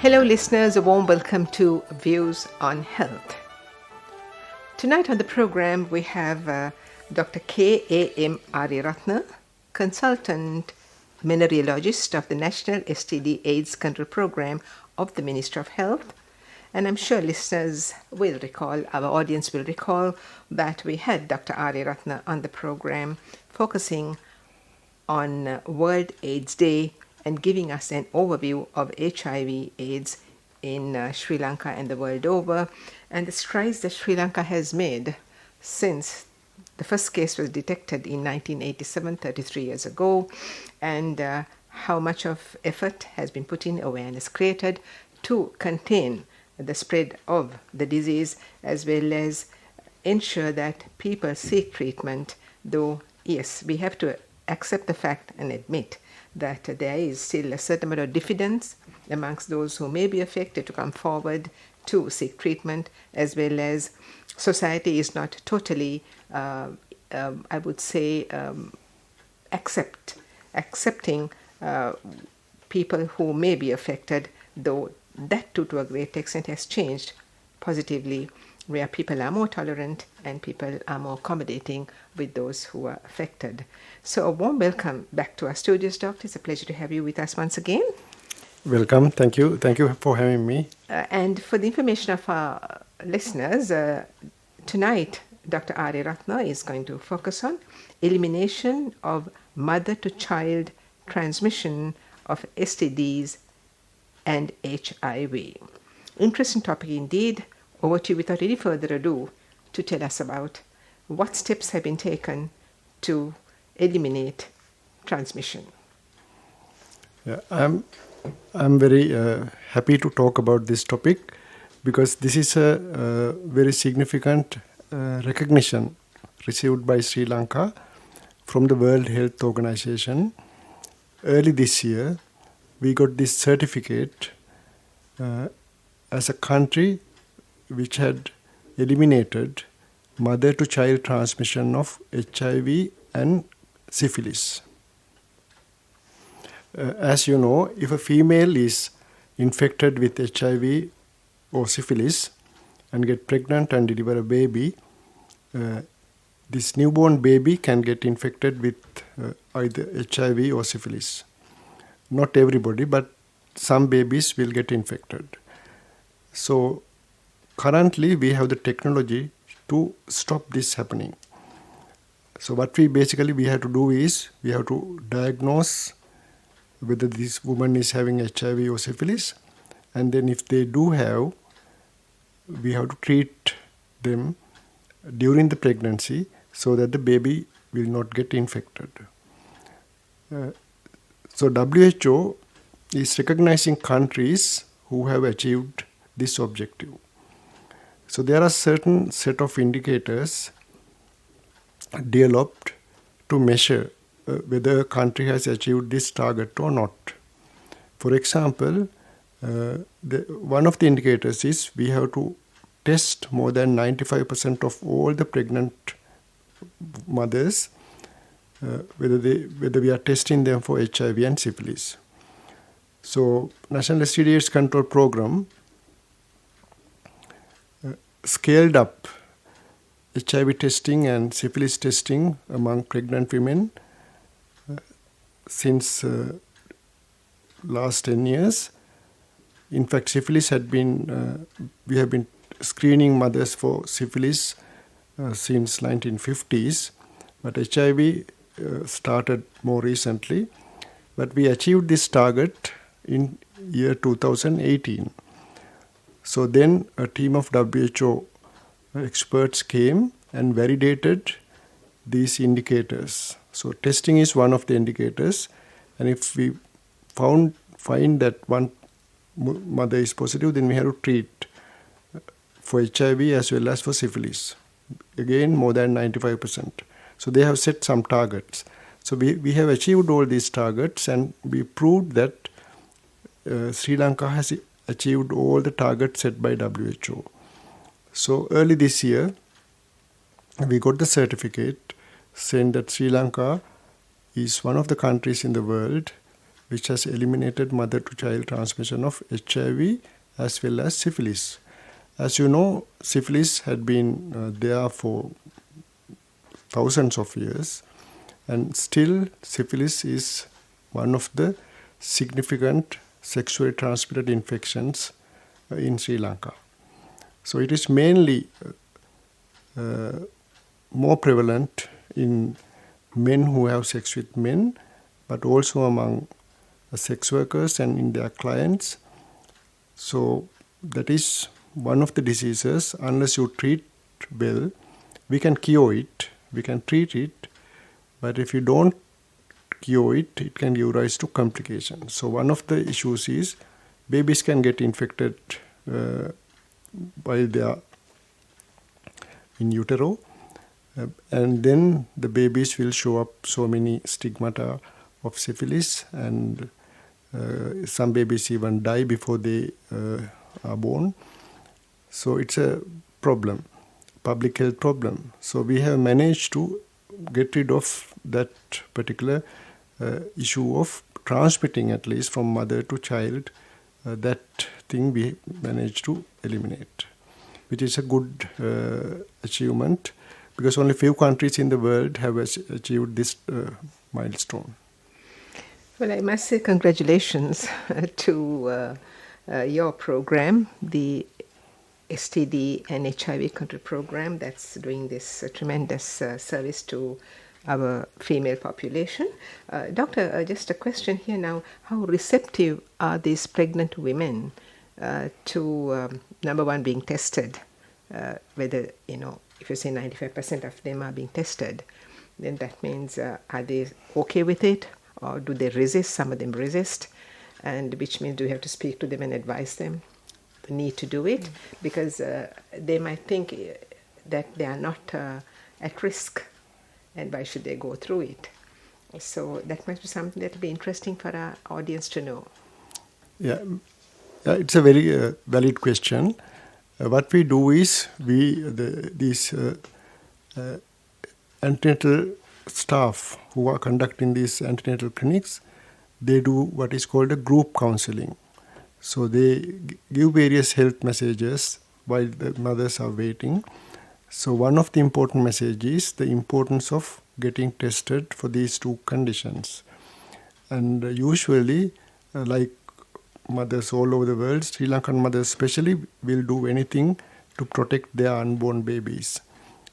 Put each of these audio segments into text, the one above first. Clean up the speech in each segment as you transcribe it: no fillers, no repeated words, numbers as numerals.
Hello listeners, a warm welcome to Views on Health. Tonight on the program we have Dr. K.A.M. Ariyaratne, consultant mineralogist of the National STD AIDS Control Program of the Ministry of Health. And I'm sure listeners will recall, our audience will recall, that we had Dr. Ariyaratne on the program focusing on World AIDS Day and giving us an overview of HIV AIDS in Sri Lanka and the world over, and the strides that Sri Lanka has made since the first case was detected in 1987, 33 years ago, and how much of effort has been put in, awareness created to contain the spread of the disease, as well as ensure that people seek treatment, though, yes, we have to accept the fact and admit that there is still a certain amount of diffidence amongst those who may be affected to come forward to seek treatment, as well as society is not totally, I would say, accepting people who may be affected, though that too to a great extent has changed positively, where people are more tolerant and people are more accommodating with those who are affected. So a warm welcome back to our studios, Doctor. It's a pleasure to have you with us once again. Welcome. Thank you. Thank you for having me. And for the information of our listeners, tonight Dr. Ariyaratne is going to focus on elimination of mother-to-child transmission of STDs and HIV. Interesting topic indeed. Over to you without any further ado to tell us about what steps have been taken to eliminate transmission. Yeah, I'm very happy to talk about this topic because this is a very significant recognition received by Sri Lanka from the World Health Organization. Early this year, we got this certificate as a country which had eliminated mother-to-child transmission of HIV and syphilis. As you know, if a female is infected with HIV or syphilis and get pregnant and deliver a baby, this newborn baby can get infected with either HIV or syphilis. Not everybody, but some babies will get infected. So currently we have the technology to stop this happening. So what we have to do is we have to diagnose whether this woman is having HIV or syphilis, and then if they do have, we have to treat them during the pregnancy so that the baby will not get infected. So WHO is recognizing countries who have achieved this objective. So there are certain set of indicators developed to measure whether a country has achieved this target or not. For example, one of the indicators is we have to test more than 95% of all the pregnant mothers, whether we are testing them for HIV and syphilis. So National STD AIDS Control Program scaled up HIV testing and syphilis testing among pregnant women since last 10 years. In fact, syphilis we have been screening mothers for syphilis since 1950s, but HIV started more recently. But we achieved this target in year 2018. So then a team of WHO experts came and validated these indicators. So testing is one of the indicators, and if we find that one mother is positive, then we have to treat for HIV as well as for syphilis. Again, more than 95%. So they have set some targets. So we have achieved all these targets, and we proved that Sri Lanka has achieved all the targets set by WHO. So early this year, we got the certificate saying that Sri Lanka is one of the countries in the world which has eliminated mother-to-child transmission of HIV as well as syphilis. As you know, syphilis had been there for thousands of years, and still syphilis is one of the significant sexually transmitted infections in Sri Lanka. So it is mainly more prevalent in men who have sex with men, but also among sex workers and in their clients. So that is one of the diseases. Unless you treat well, we can cure it, we can treat it, but if you don't cure it, it can give rise to complications. So one of the issues is babies can get infected while they are in utero, and then the babies will show up so many stigmata of syphilis, and some babies even die before they are born. So it's a problem, public health problem. So we have managed to get rid of that particular issue of transmitting, at least from mother to child. That thing we managed to eliminate, which is a good achievement, because only few countries in the world have achieved this milestone. Well, I must say congratulations to your program, the STD and HIV control program, that's doing this tremendous service to our female population. Doctor, just a question here now. How receptive are these pregnant women to, number one, being tested? Whether, if you say 95% of them are being tested, then that means are they okay with it, or do they resist? Some of them resist, and which means do you have to speak to them and advise them the need to do it, because they might think that they are not at risk, and why should they go through it? So that must be something that will be interesting for our audience to know. Yeah, it's a very valid question. What we do is these antenatal staff who are conducting these antenatal clinics, they do what is called a group counseling. So they give various health messages while the mothers are waiting. So one of the important messages is the importance of getting tested for these two conditions. And usually, like mothers all over the world, Sri Lankan mothers especially will do anything to protect their unborn babies.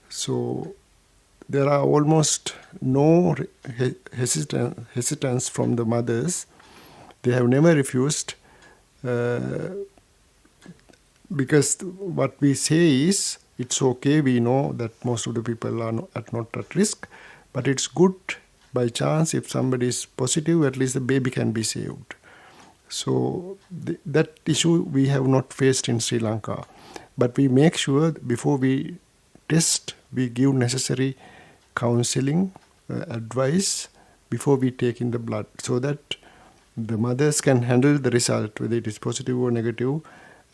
So there are almost no hesitance from the mothers. They have never refused, because what we say is, it's okay, we know that most of the people are not at risk, but it's good by chance if somebody is positive, at least the baby can be saved. So that issue we have not faced in Sri Lanka. But we make sure before we test, we give necessary counseling, advice before we take in the blood, so that the mothers can handle the result, whether it is positive or negative,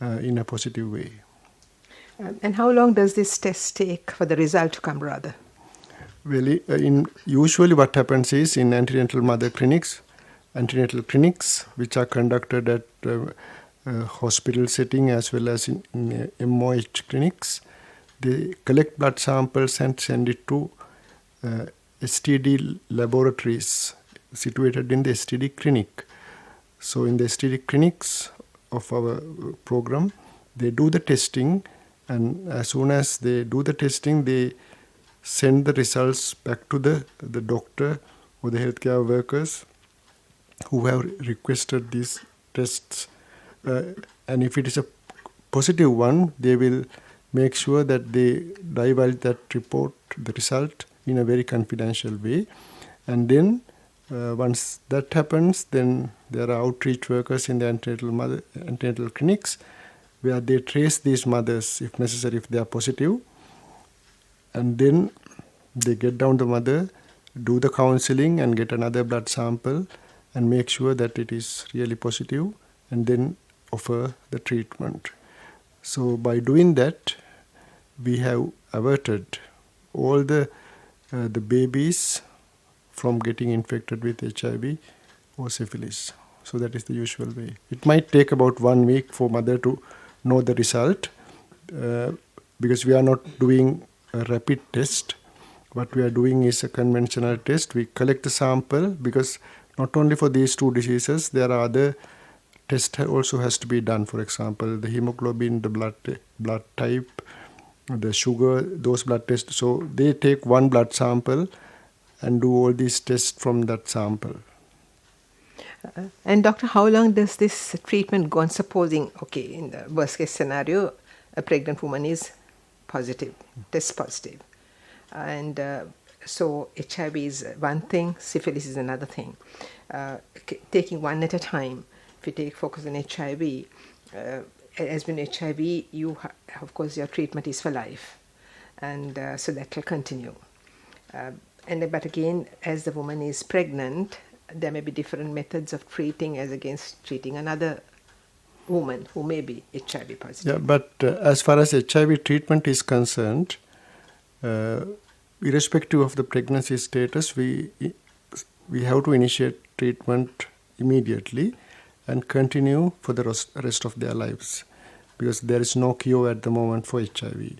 in a positive way. And how long does this test take for the result to come, rather? Well, usually what happens is in antenatal clinics, which are conducted at hospital setting as well as in MOH clinics, they collect blood samples and send it to STD laboratories situated in the STD clinic. So in the STD clinics of our program, they do the testing, and as soon as they do the testing, they send the results back to the doctor or the healthcare workers who have requested these tests. And if it is a positive one, they will make sure that they divulge that report, the result, in a very confidential way. And then once that happens, then there are outreach workers in the antenatal clinics where they trace these mothers, if necessary, if they are positive. And then they get down the mother, do the counseling and get another blood sample and make sure that it is really positive, and then offer the treatment. So by doing that, we have averted all the babies from getting infected with HIV or syphilis. So that is the usual way. It might take about 1 week for mother to know the result, because we are not doing a rapid test. What we are doing is a conventional test. We collect the sample, because not only for these two diseases, there are other tests also has to be done. For example, the hemoglobin, the blood type, the sugar, those blood tests. So they take one blood sample and do all these tests from that sample. And doctor, how long does this treatment go on? Supposing, okay, in the worst case scenario, a pregnant woman is positive, test positive. And so HIV is one thing, syphilis is another thing. Taking one at a time, if you take focus on HIV, as in HIV, of course, your treatment is for life. And so that will continue. But again, as the woman is pregnant, there may be different methods of treating as against treating another woman who may be HIV positive. Yeah, but as far as HIV treatment is concerned, irrespective of the pregnancy status, we have to initiate treatment immediately and continue for the rest of their lives, because there is no cure at the moment for HIV.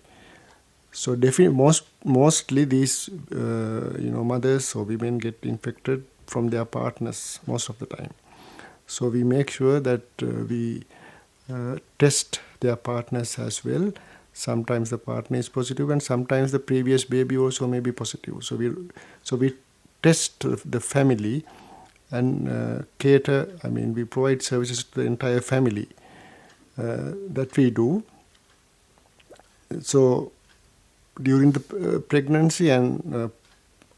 So definitely, mostly these mothers or women get infected from their partners most of the time. So we make sure that we test their partners as well. Sometimes the partner is positive, and sometimes the previous baby also may be positive. So we test the family and cater. I mean, we provide services to the entire family that we do. So during the pregnancy and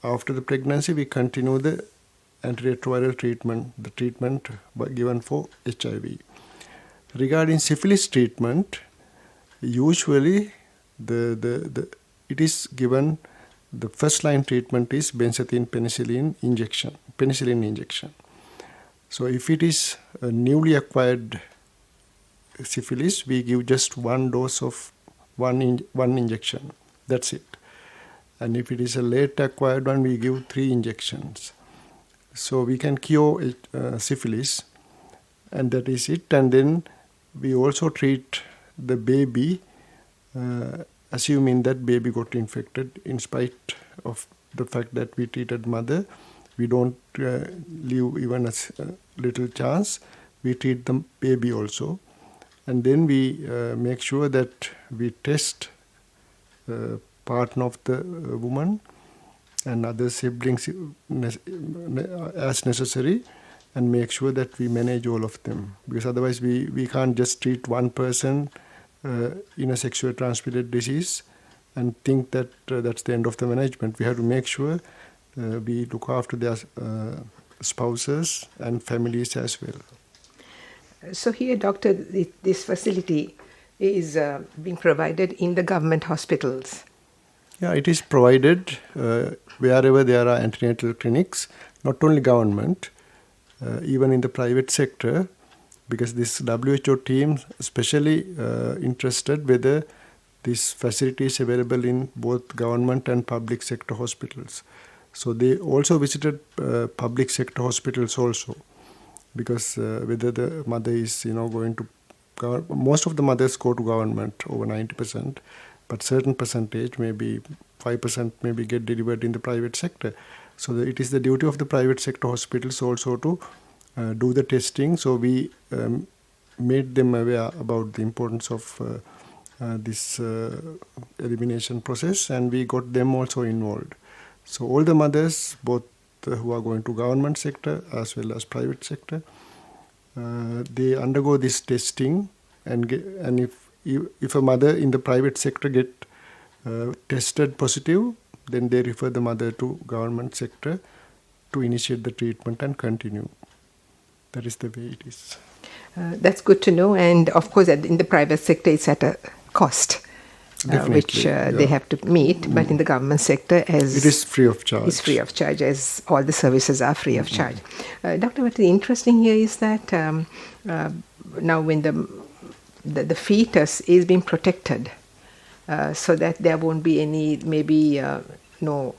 after the pregnancy, we continue the antiretroviral treatment, the treatment given for HIV. Regarding syphilis treatment, usually it is given, the first line treatment is benzathine penicillin injection. So if it is a newly acquired syphilis, we give just one dose of one injection. That's it. And if it is a late acquired one, we give 3 injections. So we can cure syphilis, and that is it. And then we also treat the baby, assuming that baby got infected. In spite of the fact that we treated mother, we don't leave even a little chance. We treat the baby also. And then we make sure that we test partner of the woman and other siblings as necessary, and make sure that we manage all of them, because otherwise we can't just treat one person in a sexually transmitted disease and think that that's the end of the management. We have to make sure we look after their spouses and families as well. So here, doctor, this facility is being provided in the government hospitals. Yeah, it is provided wherever there are antenatal clinics, not only government, even in the private sector, because this WHO team especially interested whether this facility is available in both government and public sector hospitals. So they also visited public sector hospitals also, because whether the mother is going to most of the mothers go to government, over 90%, but certain percentage, maybe 5%, maybe get delivered in the private sector. So it is the duty of the private sector hospitals also to do the testing. So we made them aware about the importance of this elimination process, and we got them also involved. So all the mothers, both who are going to government sector as well as private sector, they undergo this testing, and if a mother in the private sector get tested positive, then they refer the mother to government sector to initiate the treatment and continue. That is the way it is. That's good to know. And of course, in the private sector, it's at a cost, which they have to meet. But in the government sector, it is free of charge. It's free of charge, as all the services are free of charge. Doctor, what is interesting here is that now when the fetus is being protected, so that there won't be any, maybe no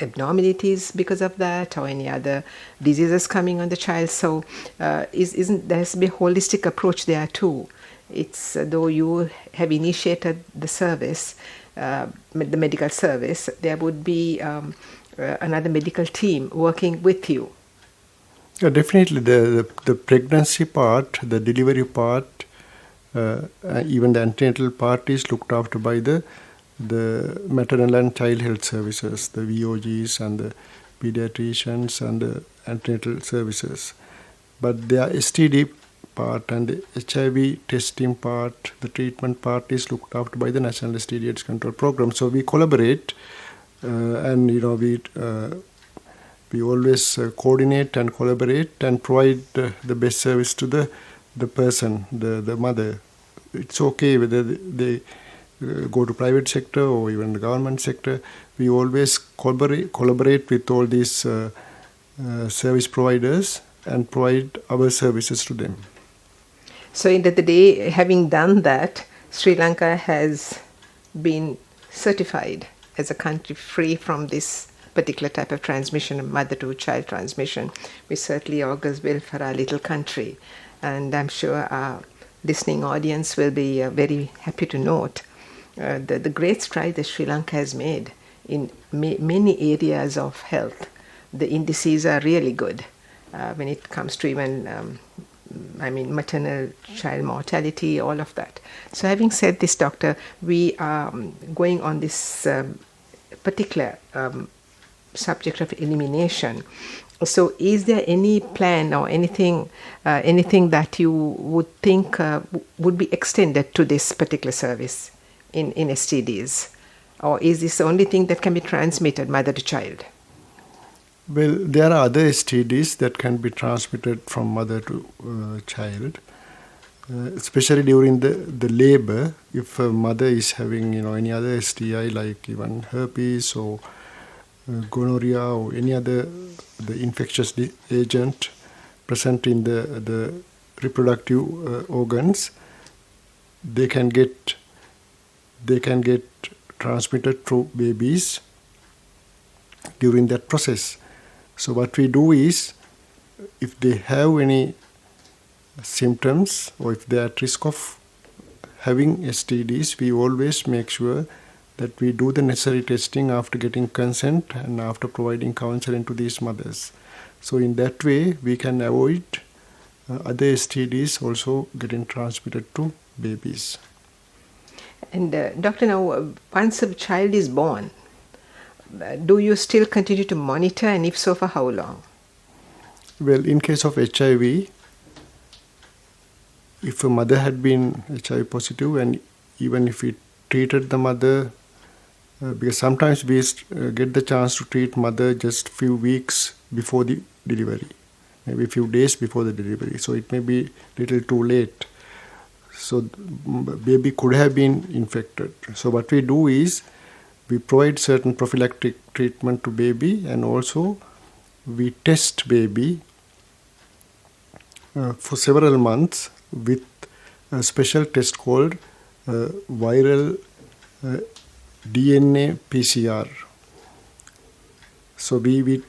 abnormalities because of that, or any other diseases coming on the child. So isn't there has to be a holistic approach there too. It's though you have initiated the service, the medical service, there would be another medical team working with you. Yeah, definitely the pregnancy part, the delivery part, even the antenatal part is looked after by the maternal and child health services, the VOGs and the pediatricians and the antenatal services. But the STD part and the HIV testing part, the treatment part is looked after by the National STD AIDS Control Program. So we collaborate, and we always coordinate and collaborate and provide the best service to the person, the mother. It's okay whether they go to private sector or even the government sector. We always collaborate with all these service providers and provide our services to them. So end of the day, having done that, Sri Lanka has been certified as a country free from this particular type of transmission, mother to child transmission, which certainly augurs well for our little country. And I'm sure our listening audience will be very happy to note the great stride that Sri Lanka has made in many areas of health. The indices are really good when it comes to even maternal child mortality, all of that. So having said this, doctor, we are going on this particular subject of elimination. So is there any plan or anything that you would think would be extended to this particular service in STDs? Or is this the only thing that can be transmitted mother to child? Well, there are other STDs that can be transmitted from mother to child, especially during the labor. If a mother is having any other STI like even herpes or gonorrhea or any other the infectious agent present in the reproductive organs, they can get transmitted through babies during that process. So what we do is, if they have any symptoms or if they are at risk of having STDs, we always make sure that we do the necessary testing after getting consent and after providing counseling to these mothers. So in that way, we can avoid other STDs also getting transmitted to babies. And doctor, now once a child is born, do you still continue to monitor, and if so, for how long? Well, in case of HIV, if a mother had been HIV positive, and even if we treated the mother, because sometimes we get the chance to treat mother just few weeks before the delivery, maybe a few days before the delivery, so it may be little too late. So baby could have been infected. So what we do is, we provide certain prophylactic treatment to baby, and also we test baby for several months with a special test called viral DNA PCR. So we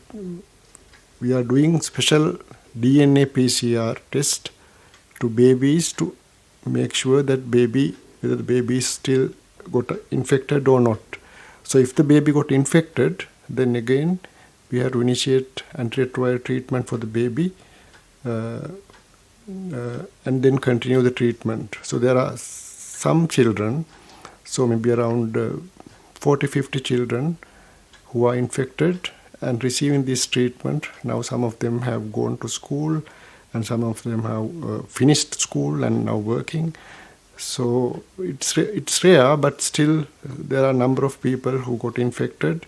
are doing special DNA PCR test to babies to make sure that whether the baby still got infected or not. So if the baby got infected, then again we have to initiate antiretroviral treatment for the baby and then continue the treatment. So there are some children, so maybe around 40-50 children who are infected and receiving this treatment. Now some of them have gone to school and some of them have finished school and now working. So it's rare, but still there are a number of people who got infected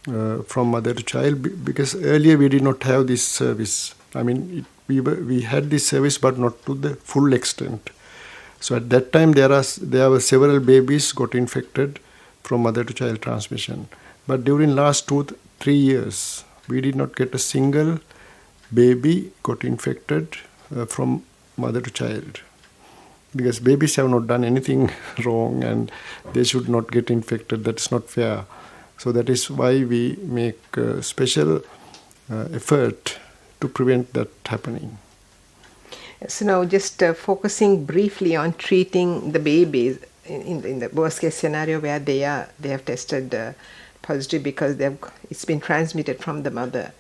from mother to child, because earlier we did not have this service. We had this service, but not to the full extent. So at that time there were several babies got infected from mother to child transmission. But during last 2-3 years, we did not get a single baby got infected from mother to child. Because babies have not done anything wrong and they should not get infected. That's not fair. So that is why we make special effort to prevent that happening. So now just focusing briefly on treating the babies in the worst case scenario where they have tested positive because it's been transmitted from the mother.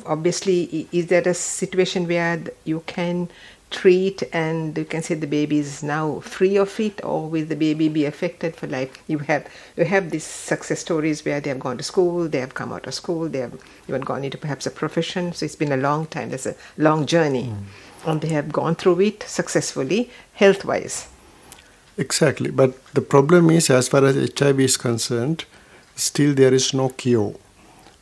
Obviously, is there a situation where you can treat and you can say the baby is now free of it, or will the baby be affected for life? You have these success stories where they have gone to school, they have come out of school, they have even gone into perhaps a profession. So it's been a long time. There's a long journey, and they have gone through it successfully, health-wise. Exactly, but the problem is, as far as HIV is concerned, still there is no cure.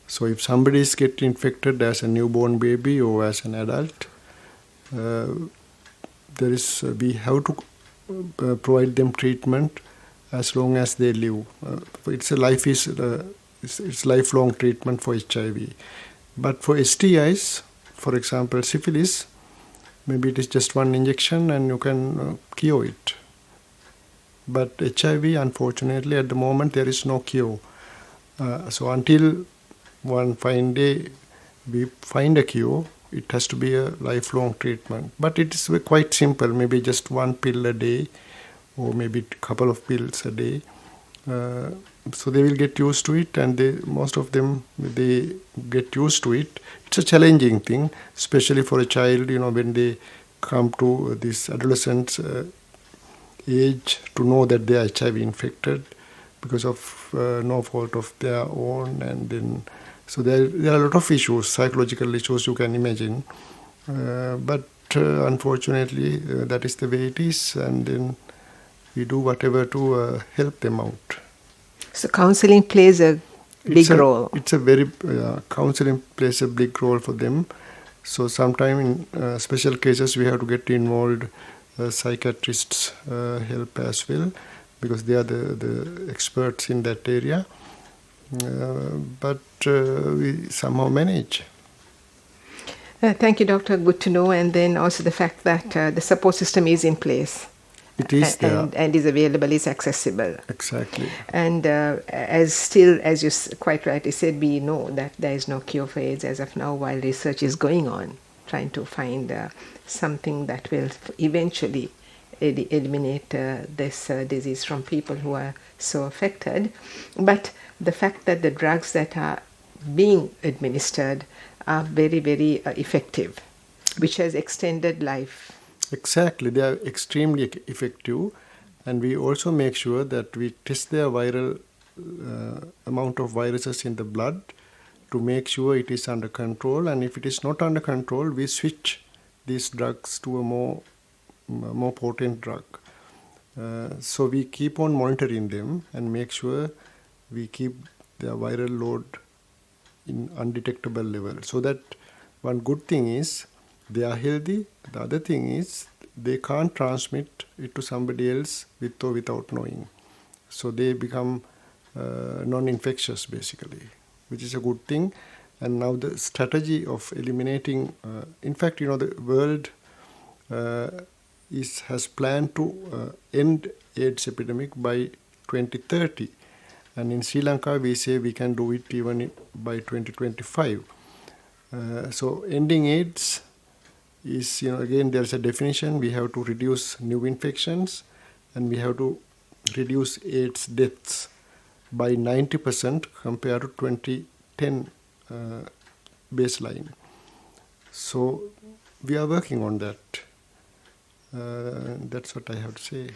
So if somebody is getting infected as a newborn baby or as an adult, we have to provide them treatment as long as they live. It's lifelong treatment for HIV. But for STIs, for example, syphilis, maybe it is just one injection and you can cure it. But HIV, unfortunately, at the moment there is no cure. So until one fine day we find a cure, it has to be a lifelong treatment. But it is quite simple, maybe just one pill a day or maybe a couple of pills a day. So they will get used to it, and most of them, they get used to it. It's a challenging thing, especially for a child, when they come to this adolescent age, to know that they are HIV infected because of no fault of their own. And then, so there are a lot of issues, psychological issues you can imagine. But unfortunately, that is the way it is, and then we do whatever to help them out. So counseling plays a big role. Counseling plays a big role for them. So sometime in special cases we have to get involved psychiatrists help as well, because they are the experts in that area. But we somehow manage. Thank you, Doctor. Good to know. And then also the fact that the support system is in place. It is there. And is available, is accessible. Exactly. And as you quite rightly said, we know that there is no cure for AIDS as of now, while research is going on, trying to find something that will eventually eliminate this disease from people who are so affected. But the fact that the drugs that are being administered are very, very effective, which has extended life. Exactly, they are extremely effective, and we also make sure that we test their viral amount of viruses in the blood to make sure it is under control. And if it is not under control, we switch these drugs to a more potent drug. So we keep on monitoring them and make sure we keep their viral load in undetectable level. So that one good thing is they are healthy. The other thing is they can't transmit it to somebody else with or without knowing. So they become non-infectious basically, which is a good thing. And now the strategy of eliminating, in fact, the world has planned to end AIDS epidemic by 2030. And in Sri Lanka, we say we can do it even by 2025. So ending AIDS is, again, there's a definition. We have to reduce new infections, and we have to reduce AIDS deaths by 90% compared to 2010 baseline. So we are working on that. That's what I have to say.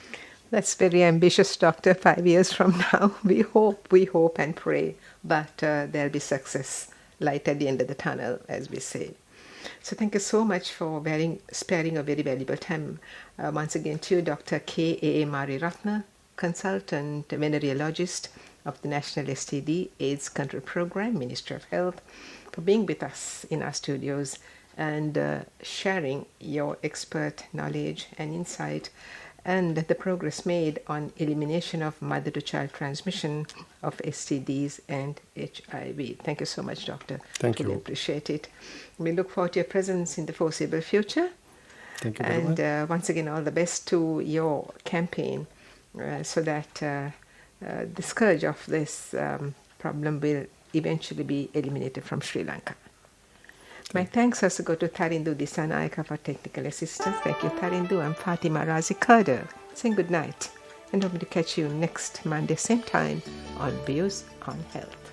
That's very ambitious, Doctor. 5 years from now, we hope and pray, but there'll be success, light at the end of the tunnel, as we say. So thank you so much for sparing a very valuable time. Once again to you, Dr. K.A.M. Ariyaratne, consultant venereologist of the National STD AIDS Control Program, Ministry of Health, for being with us in our studios and sharing your expert knowledge and insight and the progress made on elimination of mother-to-child transmission of STDs and HIV. Thank you so much, Doctor. Thank you. We appreciate it. We look forward to your presence in the foreseeable future. Thank you very much. And once again, all the best to your campaign so that the scourge of this problem will eventually be eliminated from Sri Lanka. My thanks also go to Tarindu Disanayaka for technical assistance. Thank you, Tarindu. I'm Fatima Razi Kader. Saying good night and hoping to catch you next Monday, same time on Views on Health.